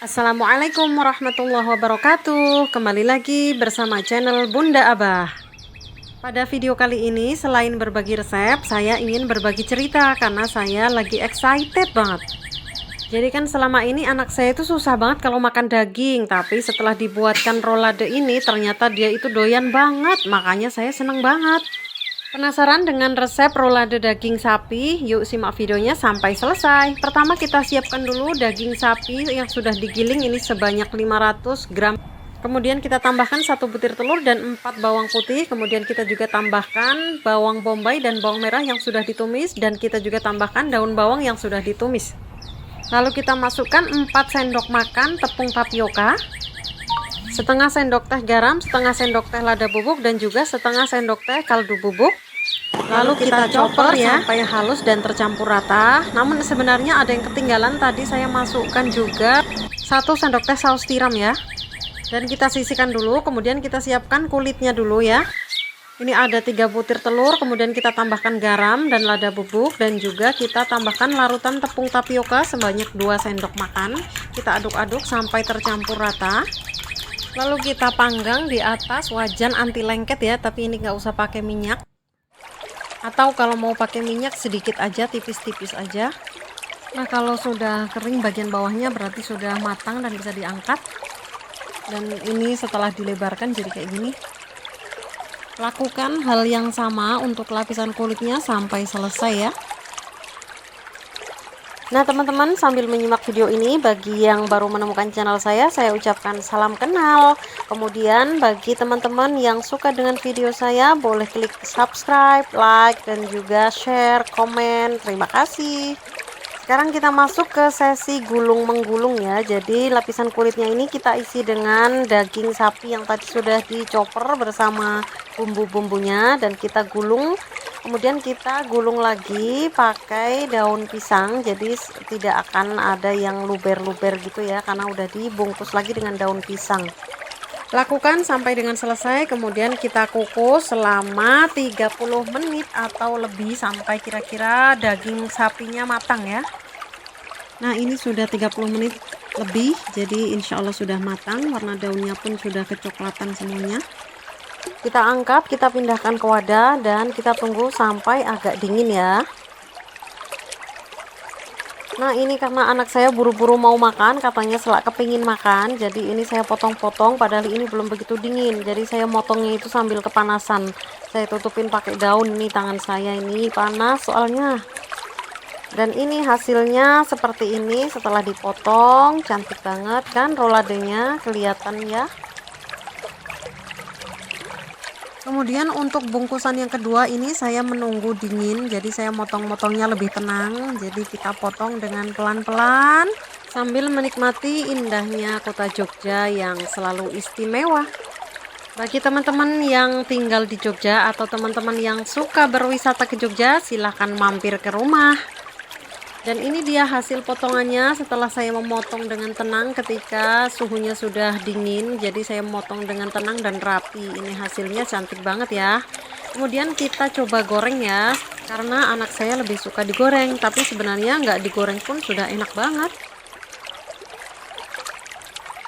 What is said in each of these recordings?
Assalamualaikum warahmatullahi wabarakatuh. Kembali lagi bersama channel Bunda Abah. Pada video kali ini selain berbagi resep, saya ingin berbagi cerita karena saya lagi excited banget. Jadi kan selama ini anak saya itu susah banget kalau makan daging, tapi setelah dibuatkan rolade ini ternyata dia itu doyan banget, makanya saya seneng banget. Penasaran dengan resep rolade daging sapi? Yuk simak videonya sampai selesai. Pertama kita siapkan dulu daging sapi yang sudah digiling ini sebanyak 500 gram. Kemudian kita tambahkan 1 butir telur dan 4 bawang putih. Kemudian kita juga tambahkan bawang bombay dan bawang merah yang sudah ditumis. Dan kita juga tambahkan daun bawang yang sudah ditumis. Lalu kita masukkan 4 sendok makan tepung tapioka, setengah sendok teh garam, setengah sendok teh lada bubuk, dan juga setengah sendok teh kaldu bubuk. Lalu kita chopper ya sampai halus dan tercampur rata. Namun sebenarnya ada yang ketinggalan, tadi saya masukkan juga 1 sendok teh saus tiram ya. Dan kita sisihkan dulu, kemudian kita siapkan kulitnya dulu ya. Ini ada 3 butir telur, kemudian kita tambahkan garam dan lada bubuk, dan juga kita tambahkan larutan tepung tapioka sebanyak 2 sendok makan. Kita aduk-aduk sampai tercampur rata. Lalu kita panggang di atas wajan anti lengket ya, tapi ini nggak usah pakai minyak. Atau kalau mau pakai minyak sedikit aja, tipis-tipis aja. Nah kalau sudah kering bagian bawahnya berarti sudah matang dan bisa diangkat. Dan ini setelah dilebarkan jadi kayak gini. Lakukan hal yang sama untuk lapisan kulitnya sampai selesai ya. Nah teman-teman, sambil menyimak video ini, bagi yang baru menemukan channel saya ucapkan salam kenal. Kemudian bagi teman-teman yang suka dengan video saya, boleh klik subscribe, like, dan juga share, komen. Terima kasih. Sekarang kita masuk ke sesi gulung menggulung ya. Jadi lapisan kulitnya ini kita isi dengan daging sapi yang tadi sudah dicoper bersama bumbu-bumbunya, dan kita gulung. Kemudian kita gulung lagi pakai daun pisang, jadi tidak akan ada yang luber-luber gitu ya, karena udah dibungkus lagi dengan daun pisang. Lakukan sampai dengan selesai, kemudian kita kukus selama 30 menit atau lebih sampai kira-kira daging sapinya matang ya. Nah ini sudah 30 menit lebih, jadi insya Allah sudah matang, warna daunnya pun sudah kecoklatan semuanya. Kita angkat, kita pindahkan ke wadah, dan kita tunggu sampai agak dingin ya. Nah ini karena anak saya buru-buru mau makan, katanya selak kepingin makan, jadi ini saya potong-potong, padahal ini belum begitu dingin, jadi saya motongnya itu sambil kepanasan. Saya tutupin pakai daun, nih tangan saya ini panas soalnya. Dan ini hasilnya seperti ini setelah dipotong, cantik banget kan roladenya, kelihatan ya. Kemudian untuk bungkusan yang kedua ini saya menunggu dingin, jadi saya motong-motongnya lebih tenang. Jadi kita potong dengan pelan-pelan sambil menikmati indahnya kota Jogja yang selalu istimewa. Bagi teman-teman yang tinggal di Jogja atau teman-teman yang suka berwisata ke Jogja, silahkan mampir ke rumah. Dan ini dia hasil potongannya setelah saya memotong dengan tenang ketika suhunya sudah dingin. Jadi saya memotong dengan tenang dan rapi. Ini hasilnya cantik banget ya. Kemudian kita coba goreng ya, karena anak saya lebih suka digoreng. Tapi sebenarnya nggak digoreng pun sudah enak banget.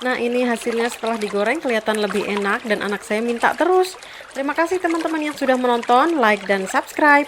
Nah ini hasilnya setelah digoreng kelihatan lebih enak dan anak saya minta terus. Terima kasih teman-teman yang sudah menonton, like dan subscribe.